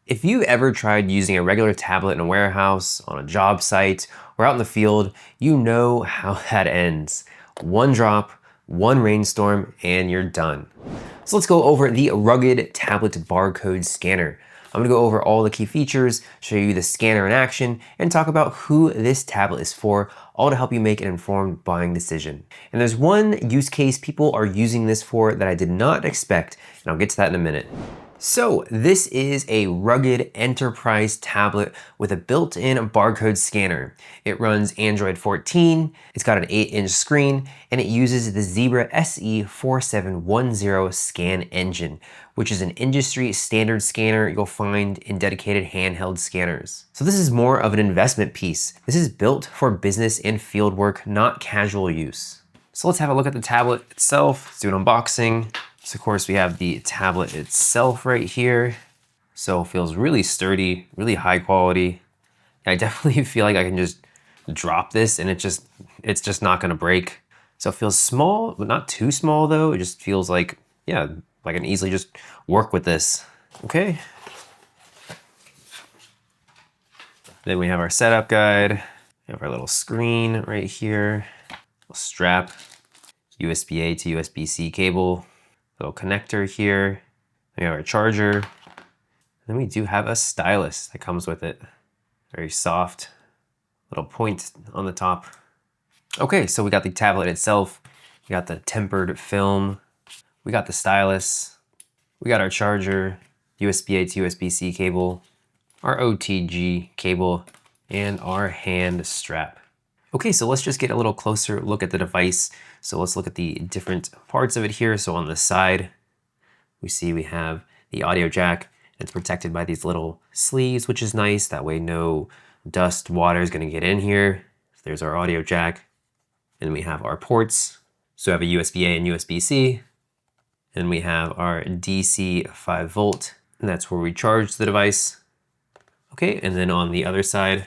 If you've ever tried using a regular tablet in a warehouse, on a job site, or out in the field, you know how that ends. One drop, one rainstorm, and you're done. So let's go over the rugged tablet barcode scanner. I'm gonna go over all the key features, show you the scanner in action, and talk about who this tablet is for, all to help you make an informed buying decision. And there's one use case people are using this for that I did not expect, and I'll get to that in a minute. So this is a rugged enterprise tablet with a built-in barcode scanner. It runs Android 14, it's got an 8-inch screen, and it uses the 𝗧𝗓 𝗓-SE4710 scan engine, which is an industry standard scanner you'll find in dedicated handheld scanners. So this is more of an investment piece. This is built for business and field work, not casual use. So let's have a look at the tablet itself. Let's do an unboxing. So of course we have the tablet itself right here. So it feels really sturdy, really high quality. I definitely feel like I can just drop this and it's just not gonna break. So it feels small, but not too small though. It just feels like, yeah, I can easily just work with this. Okay. Then we have our setup guide. We have our little screen right here. Little strap, USB-A to USB-C cable. Little connector here. We have our charger. And then we do have a stylus that comes with it. Very soft. Little point on the top. Okay, so we got the tablet itself. We got the tempered film. We got the stylus. We got our charger, USB-A to USB-C cable, our OTG cable, and our hand strap. Okay, so let's just get a little closer look at the device. So let's look at the different parts of it here. So on the side, we see we have the audio jack. It's protected by these little sleeves, which is nice. That way no dust, water is gonna get in here. So there's our audio jack. And then we have our ports. So we have a USB-A and USB-C. And we have our DC 5 volt, and that's where we charge the device. Okay, and then on the other side,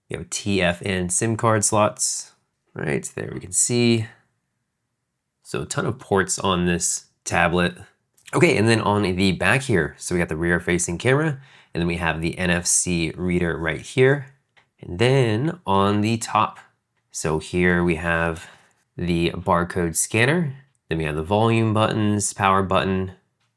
we have TF and SIM card slots. Right there we can see. So a ton of ports on this tablet. Okay, and then on the back here, so we got the rear facing camera, and then we have the NFC reader right here. And then on the top, so here we have the barcode scanner. Then we have the volume buttons, power button,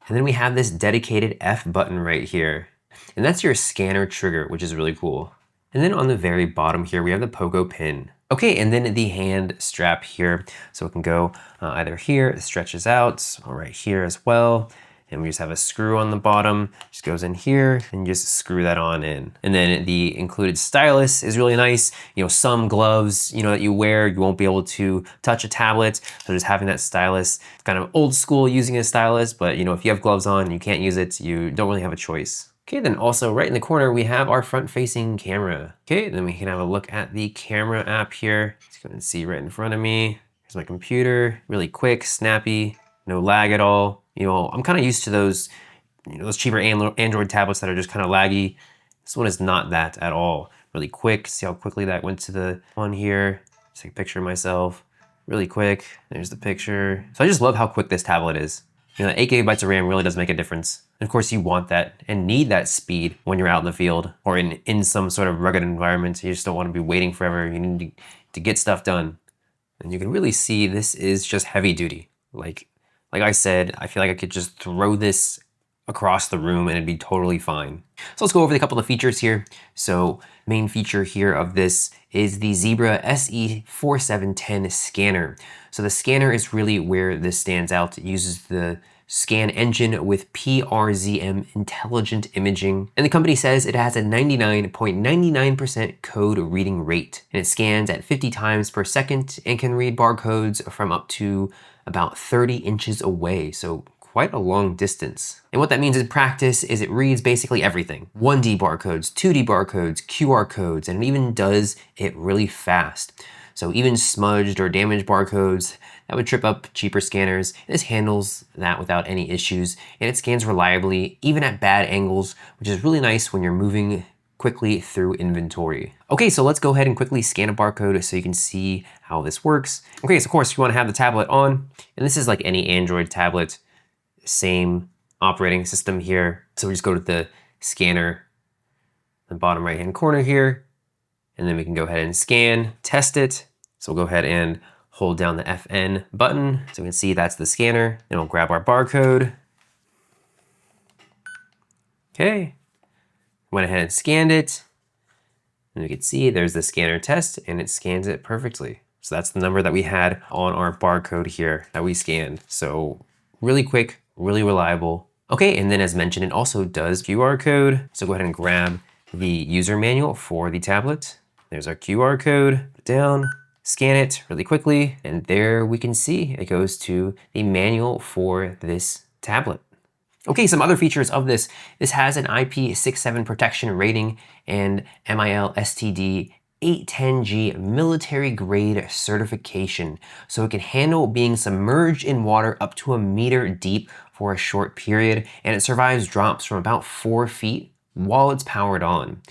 and then we have this dedicated F button right here. And that's your scanner trigger, which is really cool. And then on the very bottom here, we have the pogo pin. Okay, and then the hand strap here. So it can go either here, it stretches out, or right here as well. And we just have a screw on the bottom, just goes in here and you just screw that on in. And then the included stylus is really nice. You know, some gloves, you know, that you wear, you won't be able to touch a tablet. So just having that stylus, it's kind of old school using a stylus, but you know, if you have gloves on and you can't use it, you don't really have a choice. Okay, then also right in the corner, we have our front-facing camera. Okay, then we can have a look at the camera app here. As you can see right in front of me. Here's my computer, really quick, snappy, no lag at all. You know, I'm kind of used to those, you know, those cheaper Android tablets that are just kind of laggy. This one is not that at all. Really quick, see how quickly that went to the one here. Just take a picture of myself, really quick. There's the picture. So I just love how quick this tablet is. You know, 8 GB of RAM really does make a difference. And of course you want that and need that speed when you're out in the field or in some sort of rugged environment. You just don't want to be waiting forever. You need to get stuff done. And you can really see this is just heavy duty. Like I said, I feel like I could just throw this across the room and it'd be totally fine. So let's go over a couple of features here. So main feature here of this is the 𝗧𝗓 𝗓-SE4710 scanner. So the scanner is really where this stands out. It uses the scan engine with PRZM intelligent imaging. And the company says it has a 99.99% code reading rate. And it scans at 50 times per second and can read barcodes from up to about 30 inches away. So quite a long distance. And what that means in practice is it reads basically everything. 1D barcodes, 2D barcodes, QR codes, and it even does it really fast. So even smudged or damaged barcodes, that would trip up cheaper scanners. This handles that without any issues, and it scans reliably, even at bad angles, which is really nice when you're moving quickly through inventory. Okay, so let's go ahead and quickly scan a barcode so you can see how this works. Okay, so of course you want to have the tablet on, and this is like any Android tablet, same operating system here. So we just go to the scanner in the bottom right-hand corner here, and then we can go ahead and scan, test it. So we'll go ahead and hold down the FN button so we can see that's the scanner. Then we'll grab our barcode. Okay, went ahead and scanned it. And you can see there's the scanner test and it scans it perfectly. So that's the number that we had on our barcode here that we scanned. So really quick, really reliable. Okay, and then as mentioned, it also does QR code. So go ahead and grab the user manual for the tablet. There's our QR code, put it down, scan it really quickly, and there we can see it goes to the manual for this tablet. Okay, some other features of this. This has an IP67 protection rating and MIL STD 810G military grade certification. So it can handle being submerged in water up to 1 meter deep for a short period, and it survives drops from about 4 feet while it's powered on.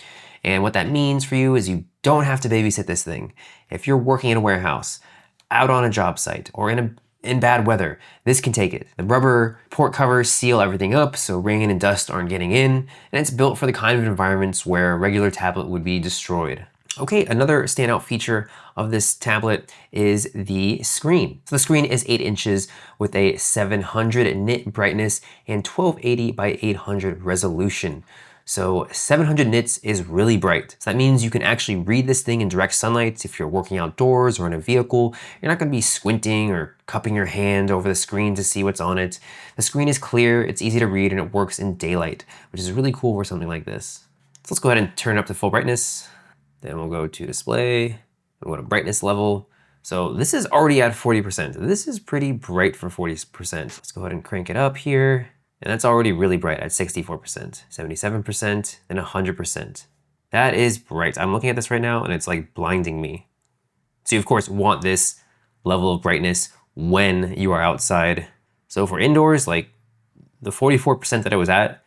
And what that means for you is you don't have to babysit this thing. If you're working in a warehouse, out on a job site, or in bad weather, this can take it. The rubber port covers seal everything up so rain and dust aren't getting in, and it's built for the kind of environments where a regular tablet would be destroyed. Okay, another standout feature of this tablet is the screen. So the screen is 8 inches with a 700 nit brightness and 1280 by 800 resolution. So 700 nits is really bright. So that means you can actually read this thing in direct sunlight. If you're working outdoors or in a vehicle, you're not gonna be squinting or cupping your hand over the screen to see what's on it. The screen is clear, it's easy to read, and it works in daylight, which is really cool for something like this. So let's go ahead and turn up to full brightness. Then we'll go to display, we'll go to brightness level. So this is already at 40%. This is pretty bright for 40%. Let's go ahead and crank it up here. And that's already really bright at 64%, 77%, and 100%. That is bright. I'm looking at this right now and it's like blinding me. So you of course want this level of brightness when you are outside. So for indoors, like the 44% that I was at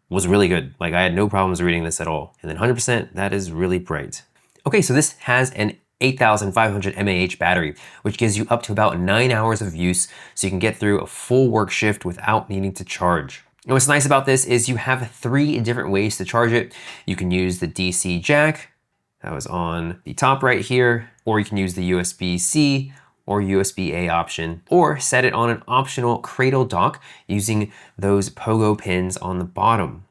was really good. Like I had no problems reading this at all. And then 100%, that is really bright. Okay, so this has an 8500 mAh battery, which gives you up to about 9 hours of use, so you can get through a full work shift without needing to charge. And what's nice about this is you have 3 different ways to charge it. You can use the DC jack, that was on the top right here, or you can use the USB-C or USB-A option, or set it on an optional cradle dock using those pogo pins on the bottom.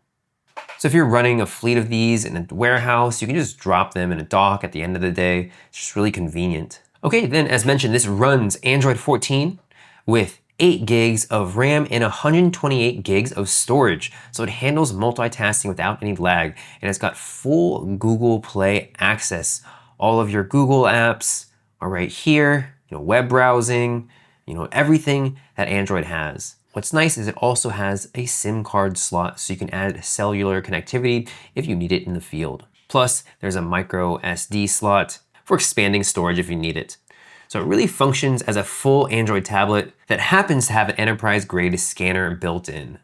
So if you're running a fleet of these in a warehouse, you can just drop them in a dock at the end of the day. It's just really convenient. Okay, then as mentioned, this runs Android 14 with 8 gigs of RAM and 128 gigs of storage. So it handles multitasking without any lag, and it's got full Google Play access. All of your Google apps are right here, web browsing, everything that Android has. What's nice is it also has a SIM card slot, so you can add cellular connectivity if you need it in the field. Plus, there's a micro SD slot for expanding storage if you need it. So it really functions as a full Android tablet that happens to have an enterprise-grade scanner built in.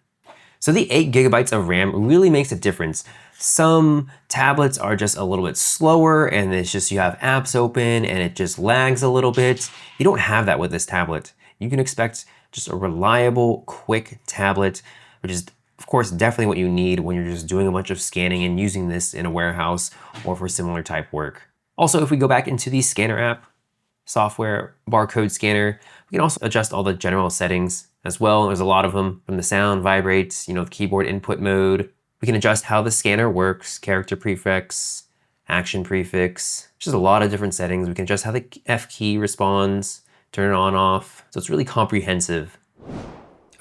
So the 8 gigabytes of RAM really makes a difference. Some tablets are just a little bit slower, and it's just you have apps open and it just lags a little bit. You don't have that with this tablet. You can expect just a reliable, quick tablet, which is of course definitely what you need when you're just doing a bunch of scanning and using this in a warehouse or for similar type work. Also, if we go back into the scanner app, software barcode scanner, we can also adjust all the general settings as well. There's a lot of them, from the sound, vibrates, the keyboard input mode. We can adjust how the scanner works, character prefix, action prefix, just a lot of different settings. We can adjust how the F key responds, turn it on, off. So it's really comprehensive.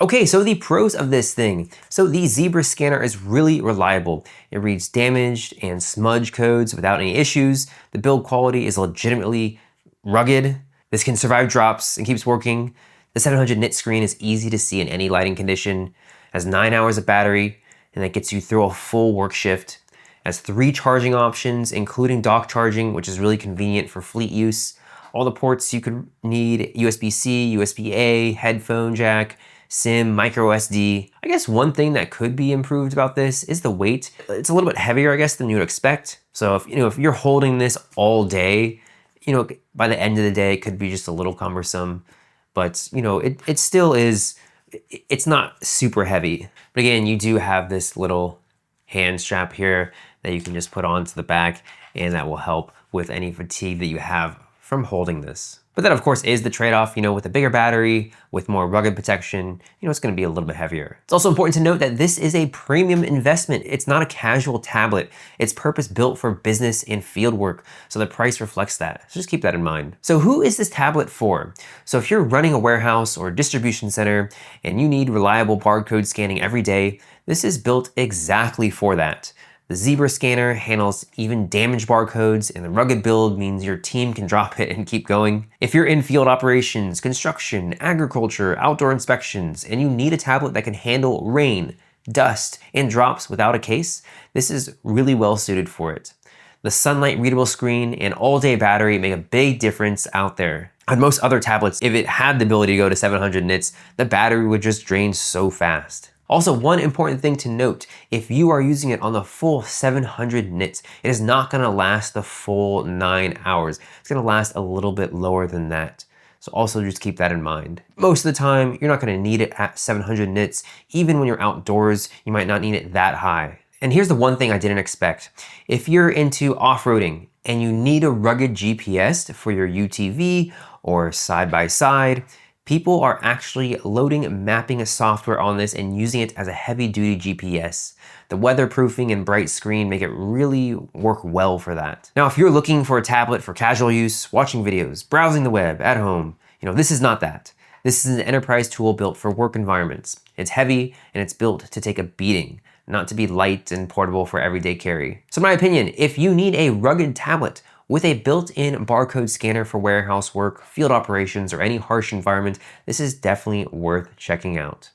Okay, so the pros of this thing. So the Zebra scanner is really reliable. It reads damaged and smudge codes without any issues. The build quality is legitimately rugged. This can survive drops and keeps working. The 700 nit screen is easy to see in any lighting condition. Has 9 hours of battery, and that gets you through a full work shift. Has 3 charging options, including dock charging, which is really convenient for fleet use. All the ports you could need: USB-C, USB-A, headphone jack, SIM, micro SD. I guess one thing that could be improved about this is the weight. It's a little bit heavier, I guess, than you would expect. So if you're holding this all day, by the end of the day, it could be just a little cumbersome. But it still is. It's not super heavy. But again, you do have this little hand strap here that you can just put onto the back, and that will help with any fatigue that you have from holding this. But that of course is the trade-off, with a bigger battery, with more rugged protection, it's gonna be a little bit heavier. It's also important to note that this is a premium investment. It's not a casual tablet. It's purpose-built for business and field work, so the price reflects that. So just keep that in mind. So who is this tablet for? So if you're running a warehouse or distribution center and you need reliable barcode scanning every day, this is built exactly for that. The Zebra scanner handles even damaged barcodes, and the rugged build means your team can drop it and keep going. If you're in field operations, construction, agriculture, outdoor inspections, and you need a tablet that can handle rain, dust, and drops without a case, this is really well suited for it. The sunlight readable screen and all-day battery make a big difference out there. On most other tablets, if it had the ability to go to 700 nits, the battery would just drain so fast. Also, one important thing to note, if you are using it on the full 700 nits, it is not gonna last the full 9 hours. It's gonna last a little bit lower than that. So also just keep that in mind. Most of the time, you're not gonna need it at 700 nits. Even when you're outdoors, you might not need it that high. And here's the one thing I didn't expect. If you're into off-roading and you need a rugged GPS for your UTV or side-by-side, people are actually loading mapping software on this and using it as a heavy-duty GPS. The weatherproofing and bright screen make it really work well for that. Now, if you're looking for a tablet for casual use, watching videos, browsing the web, at home, this is not that. This is an enterprise tool built for work environments. It's heavy and it's built to take a beating, not to be light and portable for everyday carry. So in my opinion, if you need a rugged tablet with a built-in barcode scanner for warehouse work, field operations, or any harsh environment, this is definitely worth checking out.